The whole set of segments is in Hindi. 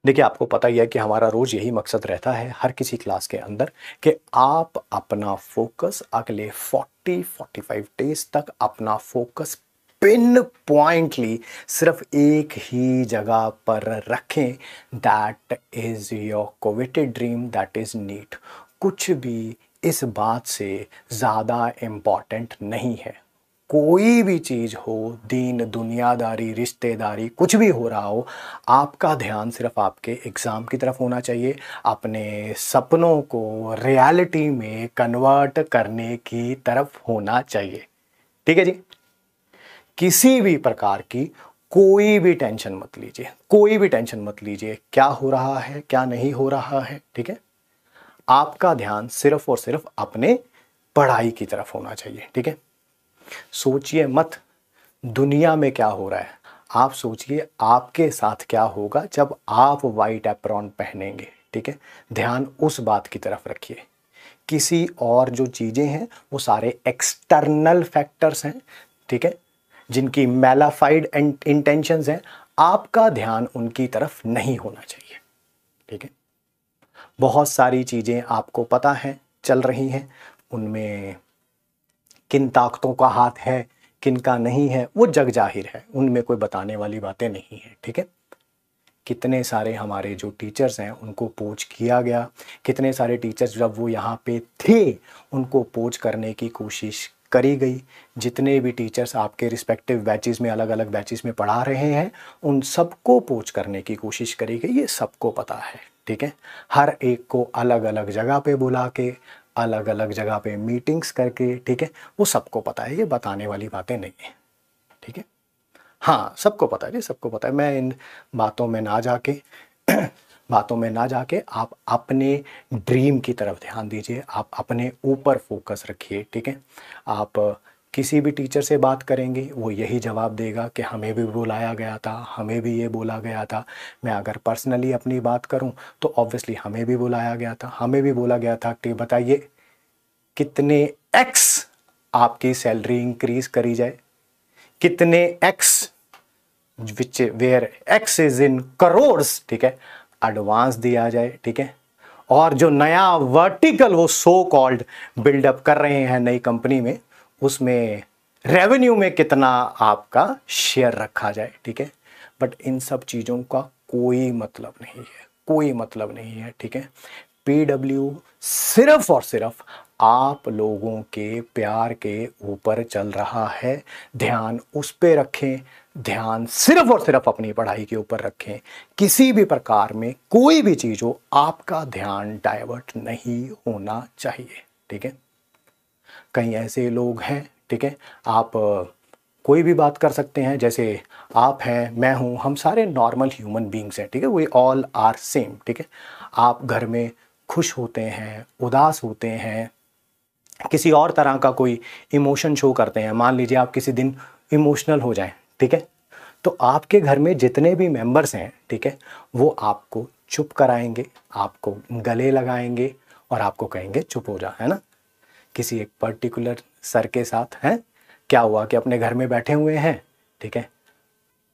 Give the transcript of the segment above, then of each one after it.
देखिए, आपको पता ही है कि हमारा रोज यही मकसद रहता है हर किसी क्लास के अंदर कि आप अपना फोकस अगले 40-45 डेज तक अपना फोकस पिन पॉइंटली सिर्फ एक ही जगह पर रखें। That is your coveted dream, that is NEET. कुछ भी इस बात से ज़्यादा इम्पॉर्टेंट नहीं है। कोई भी चीज़ हो, दीन दुनियादारी रिश्तेदारी कुछ भी हो रहा हो, आपका ध्यान सिर्फ आपके एग्ज़ाम की तरफ होना चाहिए, अपने सपनों को रियलिटी में कन्वर्ट करने की तरफ होना चाहिए। ठीक है जी। किसी भी प्रकार की कोई भी टेंशन मत लीजिए, कोई भी टेंशन मत लीजिए क्या हो रहा है क्या नहीं हो रहा है। ठीक है, आपका ध्यान सिर्फ और सिर्फ अपने पढ़ाई की तरफ होना चाहिए। ठीक है, सोचिए मत दुनिया में क्या हो रहा है, आप सोचिए आपके साथ क्या होगा जब आप वाइट एप्रॉन पहनेंगे। ठीक है, ध्यान उस बात की तरफ रखिए। किसी और जो चीज़ें हैं वो सारे एक्सटर्नल फैक्टर्स हैं, ठीक है, जिनकी मैलाफाइड इंटेंशंस हैं। आपका ध्यान उनकी तरफ नहीं होना चाहिए। ठीक है, बहुत सारी चीज़ें आपको पता है चल रही हैं, उनमें किन ताकतों का हाथ है किन का नहीं है वो जग जाहिर है, उनमें कोई बताने वाली बातें नहीं है। ठीक है, कितने सारे हमारे जो टीचर्स हैं उनको पोच किया गया, कितने सारे टीचर्स जब वो यहाँ पे थे उनको पोच करने की कोशिश करी गई। जितने भी टीचर्स आपके रिस्पेक्टिव बैचेस में अलग अलग बैचेस में पढ़ा रहे हैं उन सबको पोच करने की कोशिश करी गई, ये सबको पता है। ठीक है, हर एक को अलग अलग जगह पे बुला के अलग अलग जगह पे मीटिंग्स करके, ठीक है, वो सबको पता है, ये बताने वाली बातें नहीं है। ठीक है, हाँ सबको पता है जी, सबको पता है। मैं इन बातों में ना जाके बातों में ना जाके आप अपने ड्रीम की तरफ ध्यान दीजिए, आप अपने ऊपर फोकस रखिए। ठीक है, आप किसी भी टीचर से बात करेंगे वो यही जवाब देगा कि हमें भी बुलाया गया था, हमें भी ये बोला गया था। मैं अगर पर्सनली अपनी बात करूं तो ऑब्वियसली हमें भी बुलाया गया था, हमें भी बोला गया था कि बताइए कितने एक्स आपकी सैलरी इंक्रीज करी जाए, कितने x which where x is in crores, ठीक है, एडवांस दिया जाए। ठीक है, और जो नया वर्टिकल वो सो कॉल्ड बिल्डअप कर रहे हैं नई कंपनी में, उसमें रेवेन्यू में कितना आपका शेयर रखा जाए। ठीक है, बट इन सब चीज़ों का कोई मतलब नहीं है, कोई मतलब नहीं है। ठीक है, PW सिर्फ और सिर्फ आप लोगों के प्यार के ऊपर चल रहा है। ध्यान उस पे रखें, ध्यान सिर्फ और सिर्फ अपनी पढ़ाई के ऊपर रखें। किसी भी प्रकार में कोई भी चीज हो आपका ध्यान डाइवर्ट नहीं होना चाहिए। ठीक है, कई ऐसे लोग हैं, ठीक है, आप कोई भी बात कर सकते हैं, जैसे आप हैं मैं हूं, हम सारे नॉर्मल ह्यूमन बींग्स हैं। ठीक है, वी ऑल आर सेम। ठीक है, आप घर में खुश होते हैं, उदास होते हैं, किसी और तरह का कोई इमोशन शो करते हैं, मान लीजिए आप किसी दिन इमोशनल हो जाएं, ठीक है, तो आपके घर में जितने भी मेंबर्स हैं, ठीक है, वो आपको चुप कराएंगे, आपको गले लगाएंगे और आपको कहेंगे चुप हो जा, है ना। किसी एक पर्टिकुलर सर के साथ है क्या हुआ कि अपने घर में बैठे हुए हैं, ठीक है,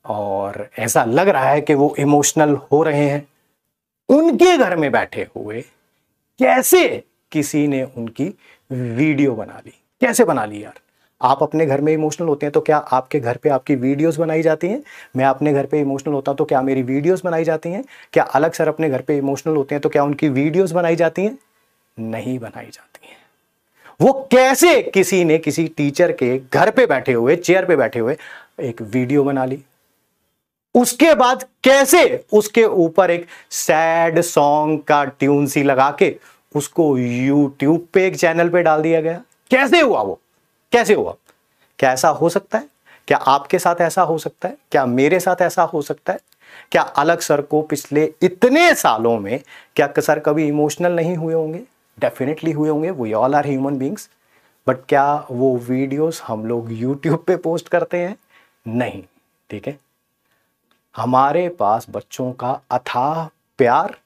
और ऐसा लग रहा है कि वो इमोशनल हो रहे हैं, उनके घर में बैठे हुए कैसे किसी ने उनकी वीडियो बना ली, कैसे बना ली यार। आप अपने घर में इमोशनल होते हैं तो क्या आपके घर पे आपकी वीडियोस बनाई जाती हैं? मैं अपने घर पे इमोशनल होता हूं तो क्या मेरी वीडियोस बनाई जाती हैं? क्या अलग सर अपने घर पे इमोशनल होते हैं तो क्या उनकी वीडियोस बनाई जाती हैं? नहीं बनाई जाती हैं। वो कैसे किसी ने किसी टीचर के घर पे बैठे हुए चेयर पे बैठे हुए एक वीडियो बना ली, उसके बाद कैसे उसके ऊपर एक सैड सॉन्ग का ट्यून सी लगा के उसको यूट्यूब पे एक चैनल पे डाल दिया गया। कैसे हुआ वो, कैसे हुआ? क्या ऐसा हो सकता है? क्या आपके साथ ऐसा हो सकता है? क्या मेरे साथ ऐसा हो सकता है? क्या अलग सर को पिछले इतने सालों में क्या सर कभी इमोशनल नहीं हुए होंगे? डेफिनेटली हुए होंगे, we all are human beings. बट क्या वो वीडियोस हम लोग यूट्यूब पे पोस्ट करते हैं? नहीं। ठीक है, हमारे पास बच्चों का अथाह प्यार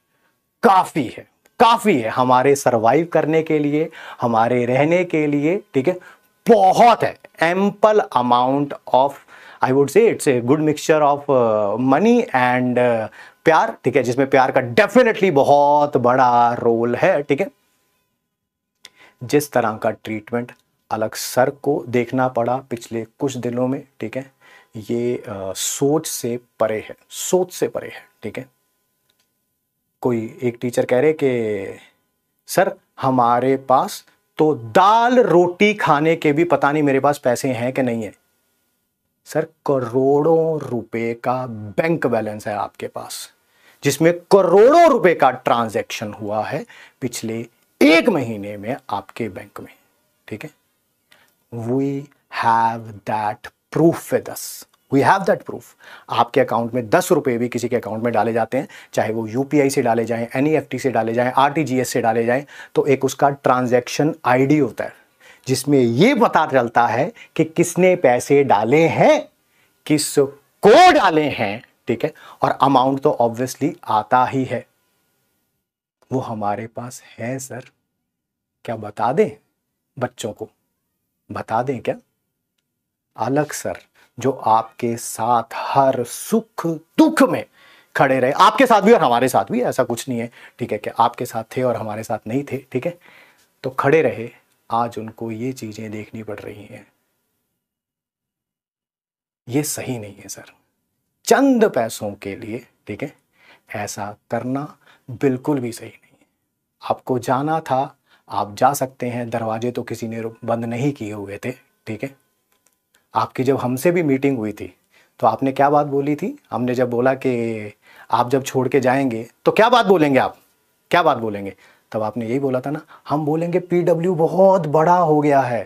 काफी है, काफी है हमारे सरवाइव करने के लिए, हमारे रहने के लिए। ठीक है, बहुत है, ample amount of I would say it's a good mixture of money and प्यार, ठीक है, जिसमें प्यार का डेफिनेटली बहुत बड़ा रोल है, ठीक है। जिस तरह का ट्रीटमेंट अलग सर को देखना पड़ा पिछले कुछ दिनों में, ठीक है, ये सोच से परे है, सोच से परे है, ठीक है। कोई एक टीचर कह रहे कि सर हमारे पास तो दाल रोटी खाने के भी पता नहीं मेरे पास पैसे हैं कि नहीं है। सर करोड़ों रुपए का बैंक बैलेंस है आपके पास, जिसमें करोड़ों रुपए का ट्रांजैक्शन हुआ है पिछले 1 महीने में आपके बैंक में, ठीक है। We have that proof with us, we have that proof. आपके अकाउंट में 10 रुपए भी किसी के अकाउंट में डाले जाते हैं, चाहे वो यूपीआई से डाले जाएं, एनईएफटी से डाले जाएं, आरटीजीएस से डाले जाएं, तो एक उसका ट्रांजैक्शन आईडी होता है जिसमें ये पता चलता है कि किसने पैसे डाले हैं, किसको डाले हैं, ठीक है। और अमाउंट तो ऑब्वियसली आता ही है। वो हमारे पास है सर, क्या बता दें बच्चों को, बता दें क्या? अलग सर जो आपके साथ हर सुख दुख में खड़े रहे, आपके साथ भी और हमारे साथ भी, ऐसा कुछ नहीं है, ठीक है, कि आपके साथ थे और हमारे साथ नहीं थे, ठीक है, तो खड़े रहे। आज उनको ये चीजें देखनी पड़ रही हैं, ये सही नहीं है सर। चंद पैसों के लिए, ठीक है, ऐसा करना बिल्कुल भी सही नहीं है। आपको जाना था, आप जा सकते हैं, दरवाजे तो किसी ने बंद नहीं किए हुए थे, ठीक है। आपकी जब हमसे भी मीटिंग हुई थी तो आपने क्या बात बोली थी? हमने जब बोला कि आप जब छोड़ के जाएंगे तो क्या बात बोलेंगे, आप क्या बात बोलेंगे, तब आपने यही बोला था ना, हम बोलेंगे पीडब्ल्यू बहुत बड़ा हो गया है,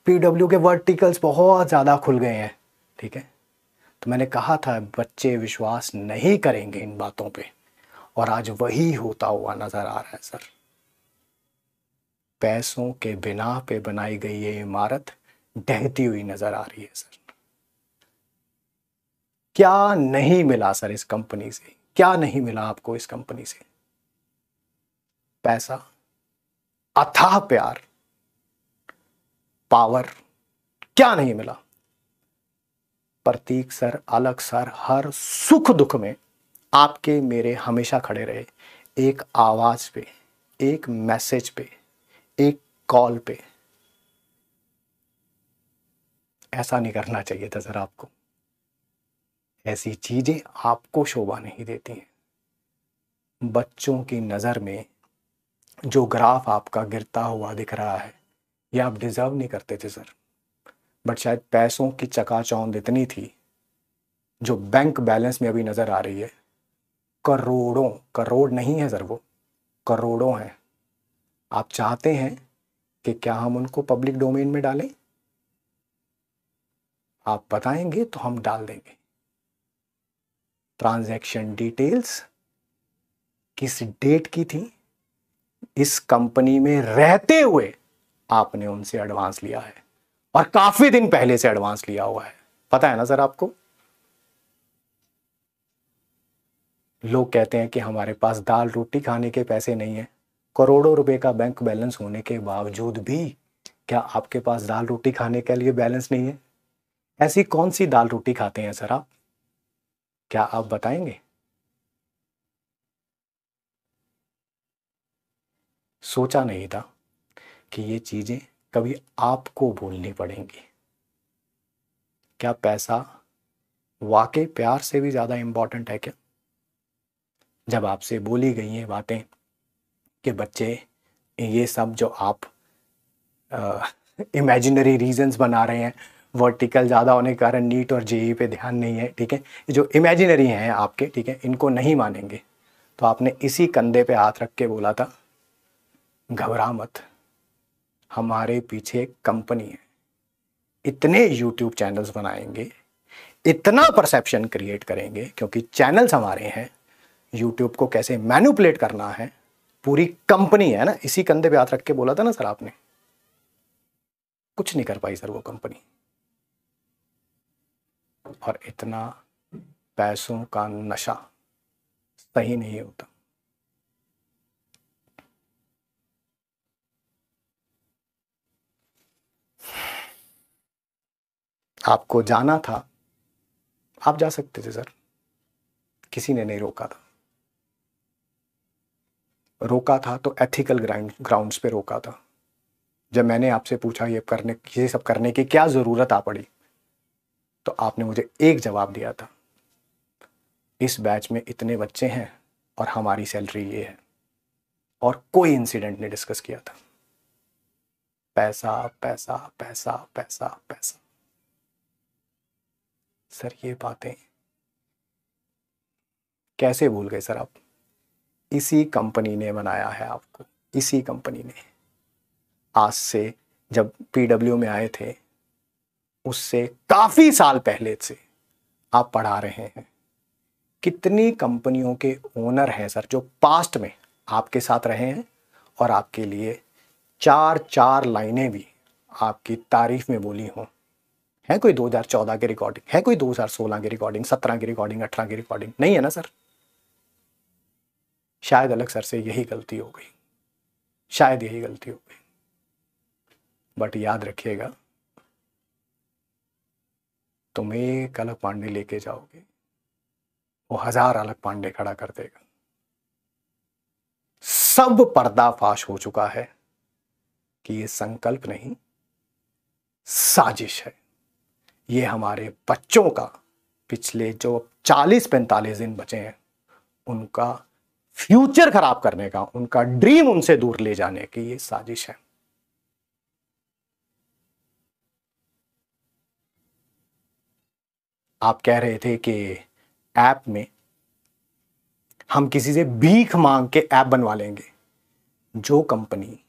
पीडब्ल्यू के वर्टिकल्स बहुत ज़्यादा खुल गए हैं, ठीक है। तो मैंने कहा था बच्चे विश्वास नहीं करेंगे इन बातों पे, और आज वही होता हुआ नजर आ रहा है सर। पैसों के बिना पे बनाई गई ये इमारत ढहती हुई नजर आ रही है सर। क्या नहीं मिला सर इस कंपनी से, क्या नहीं मिला आपको इस कंपनी से? पैसा, अथाह प्यार, पावर, क्या नहीं मिला? प्रतीक सर, अलग सर हर सुख दुख में आपके मेरे हमेशा खड़े रहे, एक आवाज पे, एक मैसेज पे, एक कॉल पे। ऐसा नहीं करना चाहिए था सर आपको, ऐसी चीजें आपको शोभा नहीं देती हैं। बच्चों की नजर में जो ग्राफ आपका गिरता हुआ दिख रहा है, ये आप डिजर्व नहीं करते थे सर, बट शायद पैसों की चकाचौंध इतनी थी जो बैंक बैलेंस में अभी नजर आ रही है, करोड़ों, करोड़ नहीं है सर, वो करोड़ों हैं। आप चाहते हैं कि क्या हम उनको पब्लिक डोमेन में डालें? आप बताएंगे तो हम डाल देंगे। ट्रांजैक्शन डिटेल्स किस डेट की थी, इस कंपनी में रहते हुए आपने उनसे एडवांस लिया है, और काफी दिन पहले से एडवांस लिया हुआ है, पता है ना सर आपको। लोग कहते हैं कि हमारे पास दाल रोटी खाने के पैसे नहीं है, करोड़ों रुपए का बैंक बैलेंस होने के बावजूद भी क्या आपके पास दाल रोटी खाने के लिए बैलेंस नहीं है? ऐसी कौन सी दाल रोटी खाते हैं सर आप, क्या आप बताएंगे? सोचा नहीं था कि ये चीजें कभी आपको बोलनी पड़ेंगी। क्या पैसा वाकई प्यार से भी ज्यादा इंपॉर्टेंट है क्या? जब आपसे बोली गई हैं बातें कि बच्चे ये सब जो आप इमेजिनरी रीजंस बना रहे हैं, वर्टिकल ज़्यादा होने के कारण नीट और जेई पे ध्यान नहीं है, ठीक है, ये जो इमेजिनरी हैं आपके, ठीक है, इनको नहीं मानेंगे, तो आपने इसी कंधे पे हाथ रख के बोला था घबरा मत, हमारे पीछे एक कंपनी है, इतने यूट्यूब चैनल्स बनाएंगे, इतना परसेप्शन क्रिएट करेंगे, क्योंकि चैनल्स हमारे हैं, यूट्यूब को कैसे मैनिपुलेट करना है पूरी कंपनी है ना, इसी कंधे पे हाथ रख के बोला था ना सर आपने। कुछ नहीं कर पाई सर वो कंपनी, और इतना पैसों का नशा सही नहीं होता। आपको जाना था, आप जा सकते थे सर, किसी ने नहीं रोका था। रोका था तो एथिकल ग्राउंड्स पे रोका था। जब मैंने आपसे पूछा ये सब करने की क्या जरूरत आ पड़ी, तो आपने मुझे एक जवाब दिया था, इस बैच में इतने बच्चे हैं और हमारी सैलरी ये है, और कोई इंसिडेंट नहीं डिस्कस किया था। पैसा पैसा पैसा पैसा पैसा। सर ये बातें कैसे भूल गए सर आप? इसी कंपनी ने बनाया है आपको, इसी कंपनी ने। आज से जब पीडब्ल्यू में आए थे उससे काफी साल पहले से आप पढ़ा रहे हैं। कितनी कंपनियों के ओनर हैं सर जो पास्ट में आपके साथ रहे हैं और आपके लिए चार चार लाइनें भी आपकी तारीफ में बोली हों। है कोई 2014 की रिकॉर्डिंग, है कोई 2016 की रिकॉर्डिंग, 17 की रिकॉर्डिंग, 18 की रिकॉर्डिंग? नहीं है ना सर। शायद अलग सर से यही गलती हो गई, शायद यही गलती हो गई। बट याद रखिएगा, तुम एक अलग पांडे लेके जाओगे, वो 1000 अलग पांडे खड़ा कर देगा। सब पर्दाफाश हो चुका है कि ये संकल्प नहीं, साजिश है। ये हमारे बच्चों का पिछले जो 40-45 दिन बचे हैं उनका फ्यूचर खराब करने का, उनका ड्रीम उनसे दूर ले जाने की ये साजिश है। आप कह रहे थे कि ऐप में हम किसी से भीख मांग के ऐप बनवा लेंगे। जो कंपनी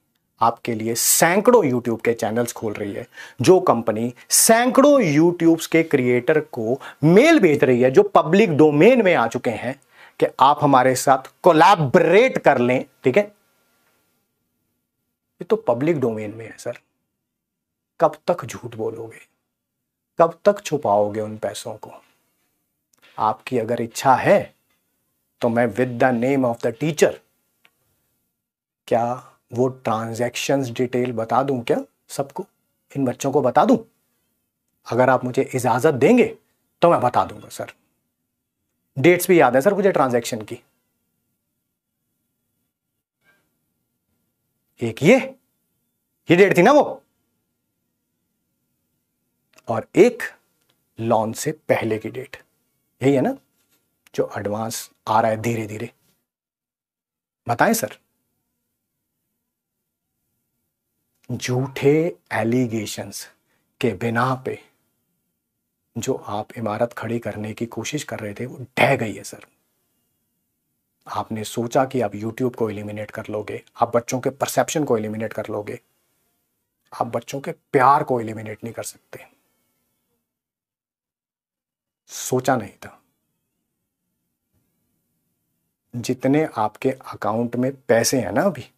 आपके लिए सैकड़ों यूट्यूब के चैनल्स खोल रही है, जो कंपनी सैकड़ों यूट्यूब के क्रिएटर को मेल भेज रही है जो पब्लिक डोमेन में आ चुके हैं कि आप हमारे साथ कोलैबोरेट कर लें, ठीक है, ये तो पब्लिक डोमेन में है सर। कब तक झूठ बोलोगे, कब तक छुपाओगे उन पैसों को? आपकी अगर इच्छा है तो मैं with the name of the teacher क्या वो ट्रांजैक्शंस डिटेल बता दूं क्या सबको, इन बच्चों को बता दूं? अगर आप मुझे इजाजत देंगे तो मैं बता दूंगा सर। डेट्स भी याद है सर मुझे ट्रांजैक्शन की। एक ये डेट थी ना वो, और एक लॉन्च से पहले की डेट, यही है ना जो एडवांस आ रहा है धीरे धीरे। बताएं सर। झूठे एलिगेशंस के बिना पे जो आप इमारत खड़ी करने की कोशिश कर रहे थे वो ढह गई है सर। आपने सोचा कि आप YouTube को एलिमिनेट कर लोगे, आप बच्चों के परसेप्शन को एलिमिनेट कर लोगे, आप बच्चों के प्यार को एलिमिनेट नहीं कर सकते। सोचा नहीं था। जितने आपके अकाउंट में पैसे हैं ना अभी,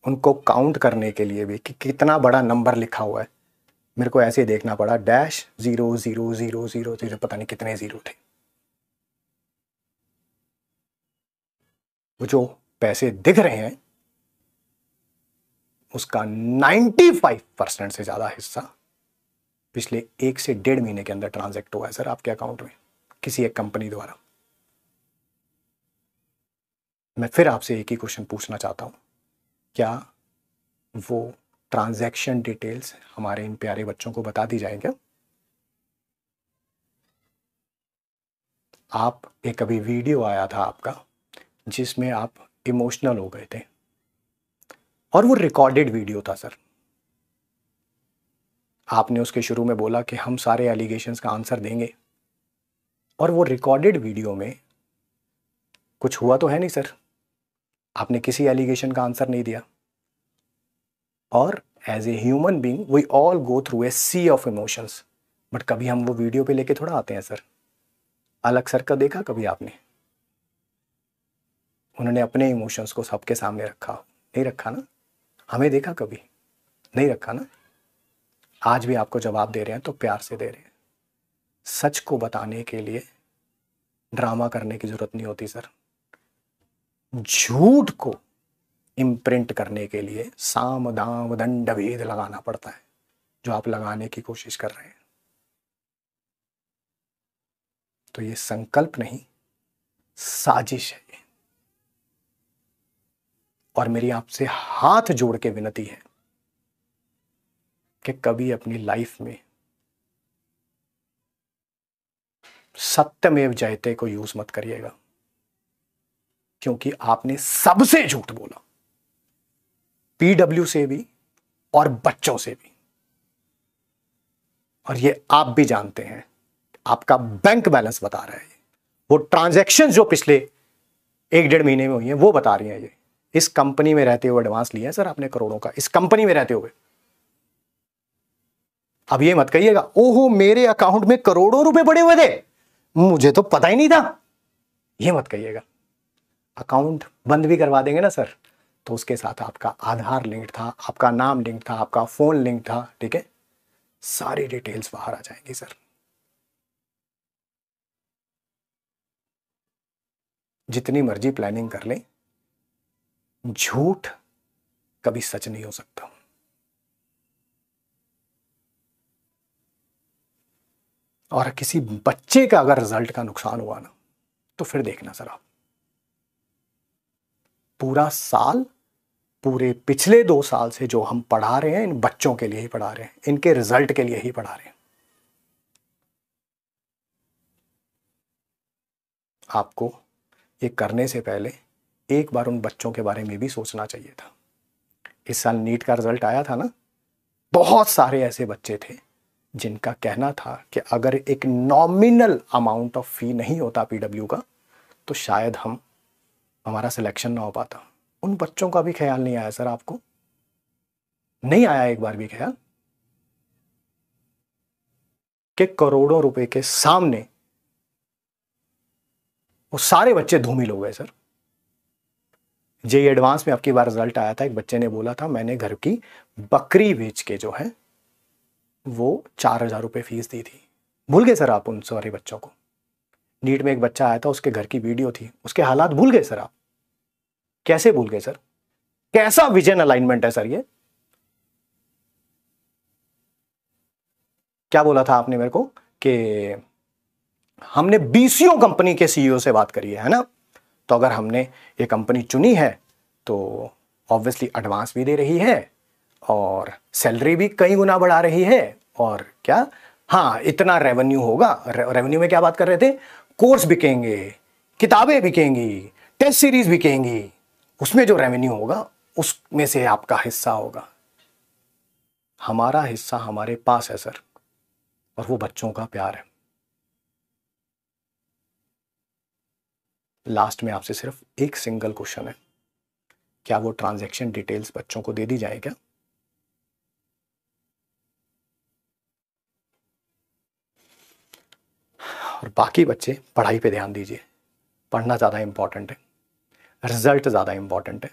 उनको काउंट करने के लिए भी कि कितना बड़ा नंबर लिखा हुआ है, मेरे को ऐसे देखना पड़ा, -00000 पता नहीं कितने जीरो थे। वो जो पैसे दिख रहे हैं उसका 95% से ज्यादा हिस्सा पिछले 1 से 1.5 महीने के अंदर ट्रांजैक्ट हुआ है सर आपके अकाउंट में किसी एक कंपनी द्वारा। मैं फिर आपसे एक ही क्वेश्चन पूछना चाहता हूं, क्या वो ट्रांजैक्शन डिटेल्स हमारे इन प्यारे बच्चों को बता दी जाए क्या? आप एक अभी वीडियो आया था आपका जिसमें आप इमोशनल हो गए थे, और वो रिकॉर्डेड वीडियो था सर। आपने उसके शुरू में बोला कि हम सारे एलिगेशंस का आंसर देंगे, और वो रिकॉर्डेड वीडियो में कुछ हुआ तो है नहीं सर, आपने किसी एलिगेशन का आंसर नहीं दिया। और as a human being we all go through a sea of emotions, but कभी हम वो वीडियो पे लेके थोड़ा आते हैं सर। अलग सर का देखा कभी आपने? उन्होंने अपने इमोशंस को सबके सामने रखा, नहीं रखा ना? हमें देखा कभी? नहीं रखा ना? आज भी आपको जवाब दे रहे हैं तो प्यार से दे रहे हैं। सच को बताने के लिए ड्रामा करने की जरूरत नहीं होती सर। झूठ को इम्प्रिंट करने के लिए साम दाम दंड भेद लगाना पड़ता है, जो आप लगाने की कोशिश कर रहे हैं। तो ये संकल्प नहीं, साजिश है ये। और मेरी आपसे हाथ जोड़ के विनती है कि कभी अपनी लाइफ में सत्यमेव जयते को यूज मत करिएगा, क्योंकि आपने सबसे झूठ बोला, पीडब्ल्यू से भी और बच्चों से भी। और ये आप भी जानते हैं, आपका बैंक बैलेंस बता रहा है, वो ट्रांजैक्शन जो पिछले 1-1.5 महीने में हुई है वो बता रही है। ये इस कंपनी में रहते हुए एडवांस लिया है सर आपने करोड़ों का, इस कंपनी में रहते हुए। अब ये मत कहिएगा ओहो मेरे अकाउंट में करोड़ों रुपए पड़े हुए थे, मुझे तो पता ही नहीं था, ये मत कहिएगा। अकाउंट बंद भी करवा देंगे ना सर, तो उसके साथ आपका आधार लिंक था, आपका नाम लिंक था, आपका फोन लिंक था, ठीक है, सारी डिटेल्स बाहर आ जाएंगी सर। जितनी मर्जी प्लानिंग कर लें, झूठ कभी सच नहीं हो सकता। और किसी बच्चे का अगर रिजल्ट का नुकसान हुआ ना, तो फिर देखना सर आप, पूरा साल, पूरे पिछले 2 साल से जो हम पढ़ा रहे हैं, इन बच्चों के लिए ही पढ़ा रहे हैं, इनके रिजल्ट के लिए ही पढ़ा रहे हैं। आपको ये करने से पहले एक बार उन बच्चों के बारे में भी सोचना चाहिए था। इस साल नीट का रिजल्ट आया था ना, बहुत सारे ऐसे बच्चे थे जिनका कहना था कि अगर एक नॉमिनल अमाउंट ऑफ फी नहीं होता पीडब्ल्यू का, तो शायद हमारा सिलेक्शन ना हो पाता। उन बच्चों का भी ख्याल नहीं आया सर, आपको नहीं आया एक बार भी ख्याल कि करोड़ों रुपए के सामने वो सारे बच्चे धूमिल हो गए सर। जेई एडवांस में आपकी बार रिजल्ट आया था, एक बच्चे ने बोला था मैंने घर की बकरी बेच के जो है वो 4,000 रुपये फीस दी थी। भूल गए सर आप उन सारे बच्चों को। नीट में एक बच्चा आया था, उसके घर की वीडियो थी, उसके हालात भूल गए सर आप। कैसे भूल गए सर? कैसा विजन अलाइनमेंट है सर ये? क्या बोला था आपने मेरे को कि हमने बीसीओ कंपनी के सीईओ से बात करी है ना, तो अगर हमने ये कंपनी चुनी है तो ऑब्वियसली एडवांस भी दे रही है और सैलरी भी कई गुना बढ़ा रही है, और क्या, हाँ इतना रेवेन्यू होगा। रेवेन्यू में क्या बात कर रहे थे? कोर्स बिकेंगे, किताबें बिकेंगी, टेस्ट सीरीज बिकेंगी, उसमें जो रेवेन्यू होगा उसमें से आपका हिस्सा होगा। हमारा हिस्सा हमारे पास है सर, और वो बच्चों का प्यार है। लास्ट में आपसे सिर्फ एक सिंगल क्वेश्चन है, क्या वो ट्रांजैक्शन डिटेल्स बच्चों को दे दी जाए क्या? और बाकी बच्चे पढ़ाई पे ध्यान दीजिए, पढ़ना ज़्यादा इंपॉर्टेंट है, रिजल्ट ज़्यादा इंपॉर्टेंट है।